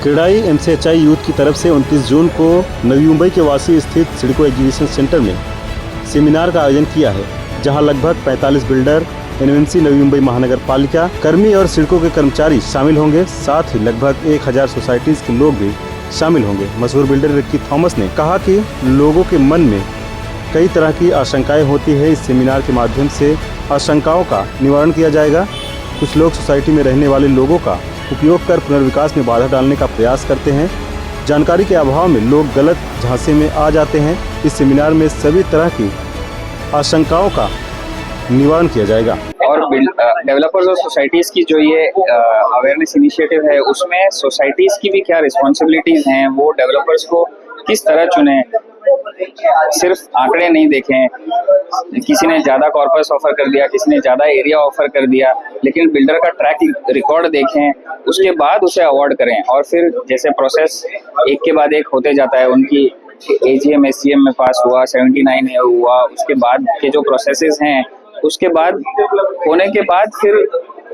CREDAI एमसीएचआई youth की तरफ से 29 जून को नवी मुंबई के वासी स्थित सिडको एग्जीबिशन सेंटर में सेमिनार का आयोजन किया है, जहां लगभग 45 बिल्डर, एनएमसी नवी मुंबई महानगर पालिका कर्मी और सिडको के कर्मचारी शामिल होंगे। साथ ही लगभग 1000 सोसाइटीज के लोग भी शामिल होंगे। मशहूर बिल्डर रिकी थॉमस ने कहा कि लोगों के मन में कई तरह की आशंकाएं होती है। इस सेमिनार के माध्यम से आशंकाओं का निवारण किया जाएगा। कुछ लोग सोसाइटी में रहने वाले लोगों का उपयोग कर पुनर्विकास में बाधा डालने का प्रयास करते हैं। जानकारी के अभाव में लोग गलत झांसे में आ जाते हैं। इस सेमिनार में सभी तरह की आशंकाओं का निवारण किया जाएगा। और डेवलपर्स और सोसाइटीज की जो ये अवेयरनेस इनिशिएटिव है, उसमें सोसाइटीज की भी क्या रिस्पॉन्सिबिलिटीज हैं, वो डेवलपर्स को किस तरह चुने, सिर्फ आंकड़े नहीं देखें। किसी ने ज्यादा कॉर्पस ऑफर कर दिया, किसी ने ज्यादा एरिया ऑफर कर दिया, लेकिन बिल्डर का ट्रैक रिकॉर्ड देखें, उसके बाद उसे अवार्ड करें। और फिर जैसे प्रोसेस एक के बाद एक होते जाता है, उनकी एजीएम एससीएम में पास हुआ, 79 हुआ, उसके बाद के जो प्रोसेसेस हैं, उसके बाद होने के बाद फिर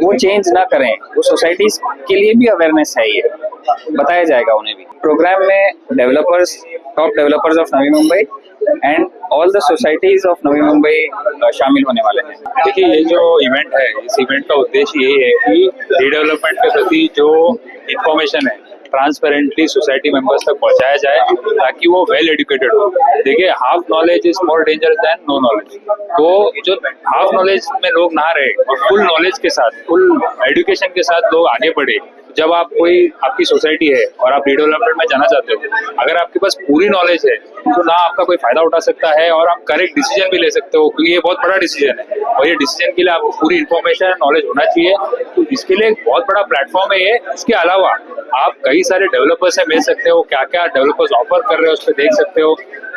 वो चेंज ना करें। वो सोसाइटीज के लिए भी अवेयरनेस है, ये बताया जाएगा उन्हें भी। प्रोग्राम में developers, top developers of Navi Mumbai and all the societies of Navi Mumbai शामिल होने वाले हैं। देखिए, ये जो इवेंट है, इस इवेंट का उद्देश्य यही है कि रीडेवलपमेंट के प्रति जो इंफॉर्मेशन है ट्रांसपेरेंटली सोसाइटी मेंबर्स तक पहुंचाया जाए, ताकि वो वेल एजुकेटेड हो। देखिए, half knowledge is more dangerous than no knowledge. तो जो हाफ नॉलेज में लोग ना रहे और फुल नॉलेज के साथ, फुल एजुकेशन के साथ लोग आगे बढ़े। जब आप कोई आपकी सोसाइटी है और आप रीडेवलपमेंट में जाना चाहते हो, अगर आपके पास पूरी नॉलेज है तो ना आपका कोई फायदा उठा सकता है और आप करेक्ट डिसीजन भी ले सकते हो, क्योंकि ये बहुत बड़ा डिसीजन है और ये डिसीजन के लिए आपको पूरी इन्फॉर्मेशन नॉलेज होना चाहिए। तो इसके लिए एक बहुत बड़ा प्लेटफॉर्म है ये। इसके अलावा आप कई सारे डेवलपर्स से मिल सकते हो, क्या क्या डेवलपर्स ऑफर कर रहे हो उस पर देख सकते हो।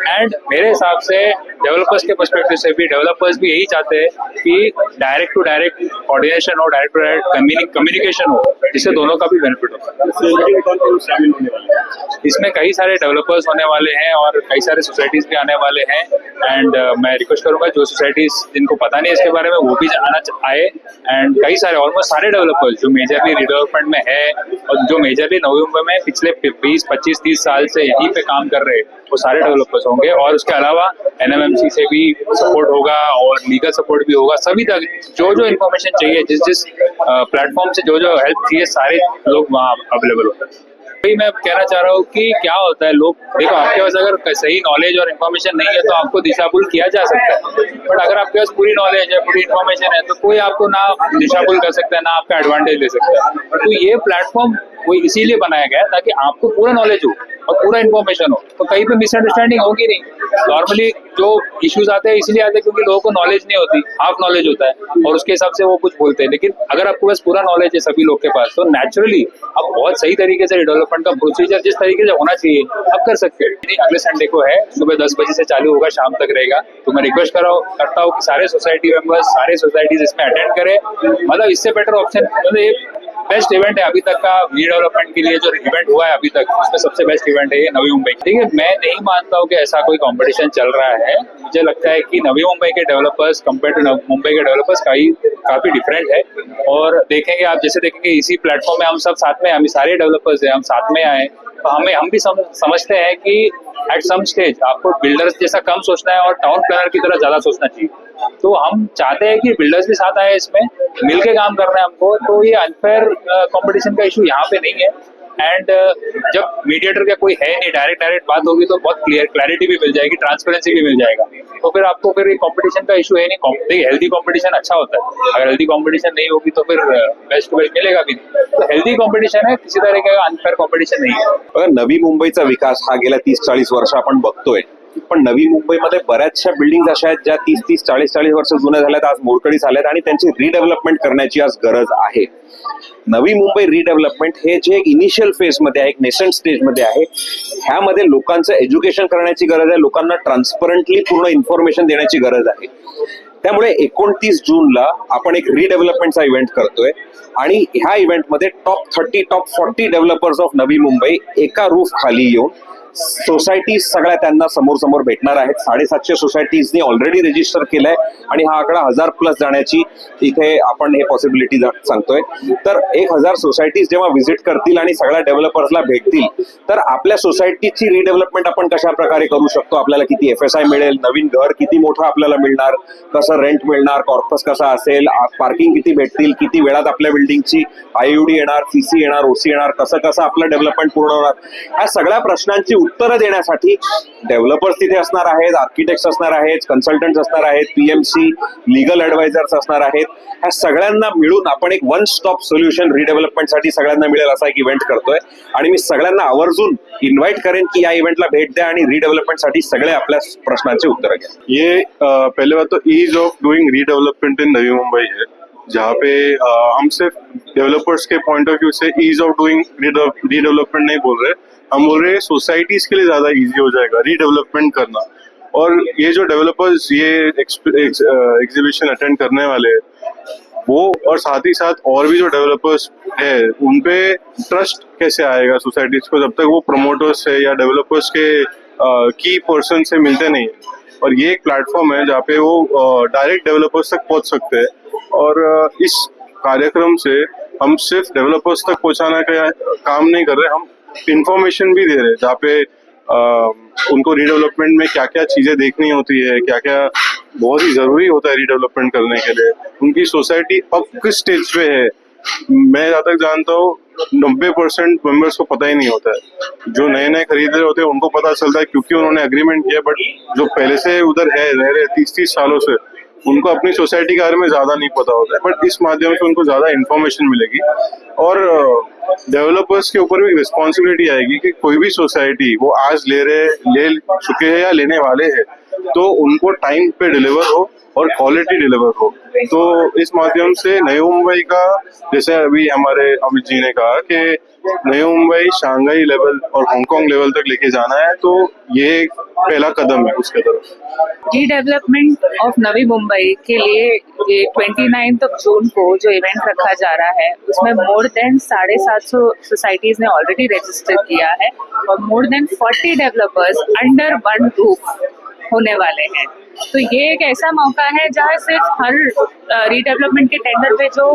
एंड मेरे हिसाब से डेवलपर्स के पर्सपेक्टिव से भी डेवलपर्स भी यही चाहते हैं कि डायरेक्ट टू डायरेक्ट कोऑर्डिनेशन हो, डायरेक्ट टू डायरेक्ट कम्युनिकेशन हो, जिससे दोनों का भी बेनिफिट हो। इसमें कई सारे डेवलपर्स होने वाले हैं और कई सारे सोसाइटीज भी आने वाले हैं। एंड मैं रिक्वेस्ट करूंगा जो सोसाइटीज जिनको पता नहीं इसके बारे में, वो भी आए। एंड कई सारे, ऑलमोस्ट सारे डेवलपर्स जो मेजरली रिडेवलपमेंट में है और जो मेजरली नवी मुंबई में पिछले 20, 25, 30 साल से यहीं पे काम कर रहे हैं, वो सारे डेवलपर्स होंगे। और उसके अलावा एनएमएमसी से भी सपोर्ट होगा और लीगल सपोर्ट भी होगा। सभी तक जो जो इन्फॉर्मेशन चाहिए, जिस प्लेटफॉर्म से जो जो हेल्प चाहिए, सारे लोग वहाँ अवेलेबल होते हैं। भाई मैं कहना चाह रहा हूँ कि क्या होता है, लोग देखो, आपके पास अगर सही नॉलेज और इन्फॉर्मेशन नहीं है तो आपको दिशाभूल किया जा सकता है। बट अगर आपके पास पूरी नॉलेज है, पूरी इन्फॉर्मेशन है, तो कोई आपको ना दिशाभूल कर सकता है, ना आपका एडवांटेज ले सकता है। तो ये प्लेटफॉर्म वो इसीलिए बनाया गया है ताकि आपको पूरा नॉलेज हो और पूरा इन्फॉर्मेशन हो। तो कहीं पे मिसअंडरस्टैंडिंग होगी नहीं। नॉर्मली जो इश्यूज आते हैं इसलिए आते हैं क्योंकि लोगों को नॉलेज नहीं होती, हाफ नॉलेज होता है और उसके हिसाब से वो कुछ बोलते हैं। लेकिन अगर आपके पास पूरा नॉलेज है सभी लोग के पास, तो नेचुरली आप बहुत सही तरीके से डेवलपमेंट का प्रोसीजर जिस तरीके से होना चाहिए आप कर सकते हैं। अगले संडे को है, सुबह 10 बजे से चालू होगा, शाम तक रहेगा। तो मैं रिक्वेस्ट करता हूँ कि सारे सोसाइटी मेंबर्स, सारे सोसाइटीज इसमें अटेंड करें। मतलब इससे बेटर ऑप्शन, मतलब ये बेस्ट इवेंट है अभी तक का रीडेवलपमेंट के लिए जो इवेंट हुआ है अभी तक, उसमें सबसे बेस्ट इवेंट है ये नवी मुंबई। देखिए, मैं नहीं मानता हूँ कि ऐसा कोई कंपटीशन चल रहा है। मुझे लगता है कि नवी मुंबई के डेवलपर्स कंपेयर टू मुंबई के डेवलपर्स काफी डिफरेंट है। और देखेंगे आप, जैसे देखेंगे इसी प्लेटफॉर्म में हम सब साथ में, हम सारे डेवलपर्स हैं, हम साथ में आए, तो हम भी समझते हैं कि एट सम स्टेज आपको बिल्डर्स जैसा कम सोचना है और टाउन प्लानर की तरह ज्यादा सोचना चाहिए। तो हम चाहते हैं कि बिल्डर्स भी साथ आए, इसमें मिलके काम करना है हमको। तो ये अनफेयर कंपटीशन का इशू यहाँ पे नहीं है। एंड जब मीडिएटर का कोई है नहीं, डायरेक्ट बात होगी तो बहुत क्लैरिटी भी मिल जाएगी, ट्रांसपेरेंसी भी मिल जाएगा। तो फिर आपको फिर कंपटीशन का इशू है नहीं। हेल्दी कंपटीशन अच्छा होता है। अगर हेल्दी कंपटीशन नहीं होगी तो फिर बेस्ट टू बेस्ट मिलेगा भी नहीं। तो हेल्दी कंपटीशन है, किसी तरह का अनफेअर कंपटीशन नहीं है। नवी मुंबईचा विकास हा गेल्या 30-40 वर्ष आपण बघतोय, पण नवी मुंबईमध्ये बऱ्याचशा बिल्डिंग अशा आहेत ज्या 30-30, 40-40 वर्ष जुन्या झाल्यात, आज मोडकळीस आल्यात आणि त्यांची रिडेव्हलपमेंट करण्याची आज गरज आहे। नवी मुंबई रिडेव्हलपमेंट हे जे एक इनिशियल फेज मध्ये आहे, एक नेसेंट स्टेज मध्ये आहे, ह्यामध्ये लोकांचं एज्युकेशन करण्याची गरज आहे, लोकांना ट्रान्सपरंटली पूर्ण इन्फॉर्मेशन देण्याची गरज आहे। त्यामुळे 29 जूनला आपण एक रिडेव्हलपमेंटचा इव्हेंट करतोय आणि ह्या इव्हेंटमध्ये top 30, top 40 developers of Navi Mumbai एका रूफ खाली येऊन सोसायटीज सगळ्या त्यांना समोर समोर भेटणार आहेत. 750 सोसायटीजनी ऑलरेडी रजिस्टर केलंय आणि हा आकडा 1000+ जाण्याची इथे आपण हे पॉसिबिलिटी सांगतोय. तर 1000 सोसायटीज जेव्हा व्हिजिट करतील आणि सगळ्या डेव्हलपर्सला भेटतील तर आपल्या सोसायटीची रिडेव्हलपमेंट आपण कशा प्रकारे करू शकतो, आपल्याला किती FSI मिळेल, नवीन घर किती मोठं आपल्याला मिळणार, कसं रेंट मिळणार, कॉर्पस कसा असेल, पार्किंग किती भेटतील, किती वेळात आपल्या बिल्डिंगची IUD येणार, CC येणार, OC येणार, कसं कसं आपलं डेव्हलपमेंट पूर्ण होणार, ह्या सगळ्या प्रश्नांची उत्तरं देण्यासाठी डेव्हलपर्स तिथे असणार आहेत, आर्किटेक्ट्स असणार आहेत, कन्सल्टंट्स असणार आहेत, PMC लीगल ऍडवायझर्स असणार आहेत. ह्या सगळ्यांना मिळून आपण एक वन स्टॉप सोल्युशन रिडेव्हलपमेंटसाठी सगळ्यांना मिळेल असा एक इव्हेंट करतोय आणि मी सगळ्यांना आवर्जून इन्व्हाइट करेन की या इव्हेंटला भेट द्या आणि रिडेव्हलपमेंटसाठी सगळे आपल्या प्रश्नांची उत्तरं घ्या. ये पहले बात तो ईज ऑफ डूइंग रीडेवलपमेंट इन नवी मुंबई है, जहाँ पे हम सिर्फ डेवलपर्स के पॉइंट ऑफ व्यू से ईज ऑफ डूइंग रीडेवलपमेंट नहीं बोल रहे, हम बोल रहे हैं सोसाइटीज के लिए ज्यादा इजी हो जाएगा रीडेवलपमेंट करना. और ये जो डेवलपर्स ये एग्जीबिशन अटेंड करने वाले हैं वो और साथ ही साथ और भी जो डेवलपर्स है उन पे ट्रस्ट कैसे आएगा सोसाइटीज को जब तक वो प्रमोटर्स से या डेवलपर्स के की पर्सन से मिलते नहीं. और ये एक प्लेटफॉर्म है जहाँ पे वो डायरेक्ट डेवलपर्स तक पहुंच सकते हैं. और इस कार्यक्रम से हम सिर्फ डेवलपर्स तक पहुंचाने का काम नहीं कर रहे, हम इंफॉर्मेशन भी दे रहे हैं जहाँ पे उनको रीडेवलपमेंट में क्या क्या चीजें देखनी होती है, क्या क्या बहुत ही जरूरी होता है रीडेवलपमेंट करने के लिए, उनकी सोसाइटी अब किस स्टेज पे है. मैं जहाँ तक जानता हूँ 90% मेंबर्स को पता ही नहीं होता है. जो नए नए खरीदे होते हैं उनको पता चलता है क्योंकि उन्होंने एग्रीमेंट किया, बट जो पहले से उधर है रह रहे 30-30 सालों से उनको अपनी सोसाइटी के बारे में ज्यादा नहीं पता होता है. बट इस माध्यम से उनको ज्यादा इन्फॉर्मेशन मिलेगी और डेवलपर्स के ऊपर भी रिस्पॉन्सिबिलिटी आएगी कि कोई भी सोसाइटी वो आज ले चुके हैं या लेने वाले हैं तो उनको टाइम पे डिलीवर हो और क्वालिटी डिलीवर हो. तो इस माध्यम से नई मुंबई का, जैसे अभी हमारे अमित जी ने कहा कि नई मुंबई शंघाई लेवल और हांगकांग लेवल तक लेके जाना है, तो ये एक पहला कदम है उसके तरफ. रीडेवलपमेंट ऑफ नवी मुंबई के लिए ये 29 जून को जो इवेंट रखा जा रहा है उसमें मोर देन 750 सोसाइटीज ने ऑलरेडी रजिस्टर किया है और more than 40 developers under one roof होने वाले हैं. तो ये एक ऐसा मौका है जहाँ सिर्फ हर रीडेवलपमेंट के टेंडर पे जो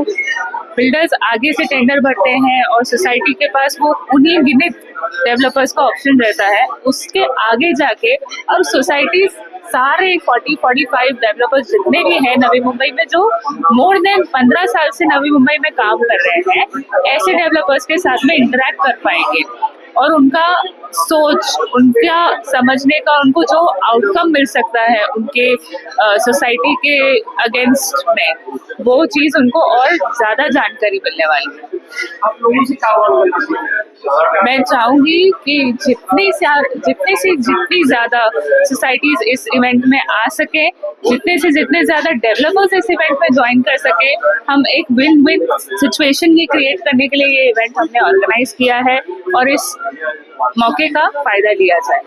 बिल्डर्स आगे से टेंडर भरते हैं और सोसाइटी के पास वो उन्हीं गिनित डेवलपर्स का ऑप्शन रहता है, उसके आगे जाके अब सोसाइटीज सारे 40-45 डेवलपर्स जितने भी हैं नवी मुंबई में जो मोर देन 15 साल से नवी मुंबई में काम कर रहे हैं, ऐसे डेवलपर्स के साथ में इंटरेक्ट कर पाएंगे और उनका सोच, उनका समझने का, उनको जो आउटकम मिल सकता है उनके सोसाइटी के अगेंस्ट में, वो चीज़ उनको और ज़्यादा जानकारी मिलने वाली है. आप लोगों से क्या मैं चाहूँगी कि जितनी ज़्यादा सोसाइटीज़ इस इवेंट में आ सके, जितने ज़्यादा डेवलपर्स इस इवेंट में ज्वाइन कर सके, हम एक विन विन सिचुएशन ये क्रिएट करने के लिए ये इवेंट हमने ऑर्गेनाइज किया है और इस मौके का फायदा लिया जाए.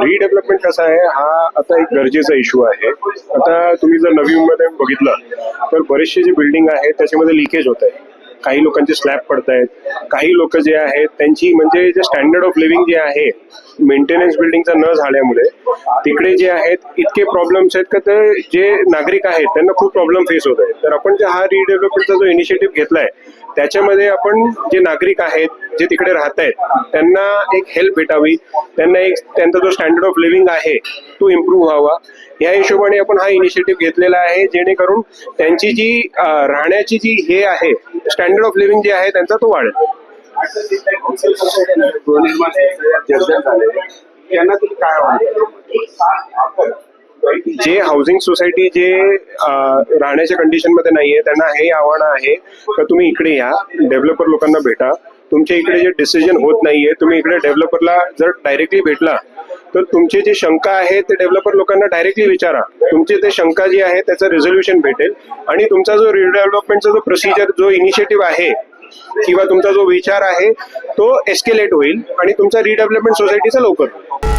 रिडेव्हलपमेंट कसा आहे, हा आता एक गरजेचा इश्यू आहे. आता तुम्ही जर नवी मुंबईमध्ये बघितलं तर बरेचसे जे बिल्डिंग आहेत त्याच्यामध्ये लिकेज होत आहे. काही लोकांचे स्लॅब पडत आहेत, काही लोक जे आहेत त्यांची म्हणजे जे स्टँडर्ड ऑफ लिव्हिंग जे आहे मेंटेनन्स बिल्डिंगचा न झाल्यामुळे तिकडे जे आहेत इतके प्रॉब्लेम्स आहेत का ते जे नागरिक आहेत त्यांना खूप प्रॉब्लेम फेस होत आहेत. तर आपण जे हा रिडेव्हलपमेंटचा जो इनिशिएटिव्ह घेतलाय त्याच्यामध्ये आपण जे नागरिक आहेत जे तिकडे राहत आहेत त्यांना एक हेल्प भेटावी, त्यांना एक त्यांचा जो स्टँडर्ड ऑफ लिव्हिंग आहे तो इम्प्रूव्ह व्हावा, या हिशोबाने आपण हा इनिशिएटिव्ह घेतलेला आहे जेणेकरून त्यांची जी राहण्याची जी हे आहे स्टँडर्ड ऑफ लिव्हिंग जे आहे त्यांचा तो वाढेल. जे हाऊसिंग सोसायटी जे राहण्याच्या कंडिशन मध्ये नाहीये त्यांना हे आव्हान आहे का तुम्ही इकडे या, डेव्हलपर लोकांना भेटा, तुमच्या इकडे जे डिसिजन होत नाहीये तुम्ही इकडे डेव्हलपरला जर डायरेक्टली भेटला तर तुमचे जे शंका आहे ते डेव्हलपर लोकांना डायरेक्टली विचारा, तुमचे ते शंका जी आहे त्याचं रिझोल्युशन भेटेल आणि तुमचा जो रिडेव्हलपमेंटचा जो प्रोसिजर जो इनिशिएटिव्ह आहे किंवा तुमचा जो विचार आहे तो एस्केलेट होईल आणि तुमचा रिडेव्हलपमेंट सोसायटीचा लवकर होईल.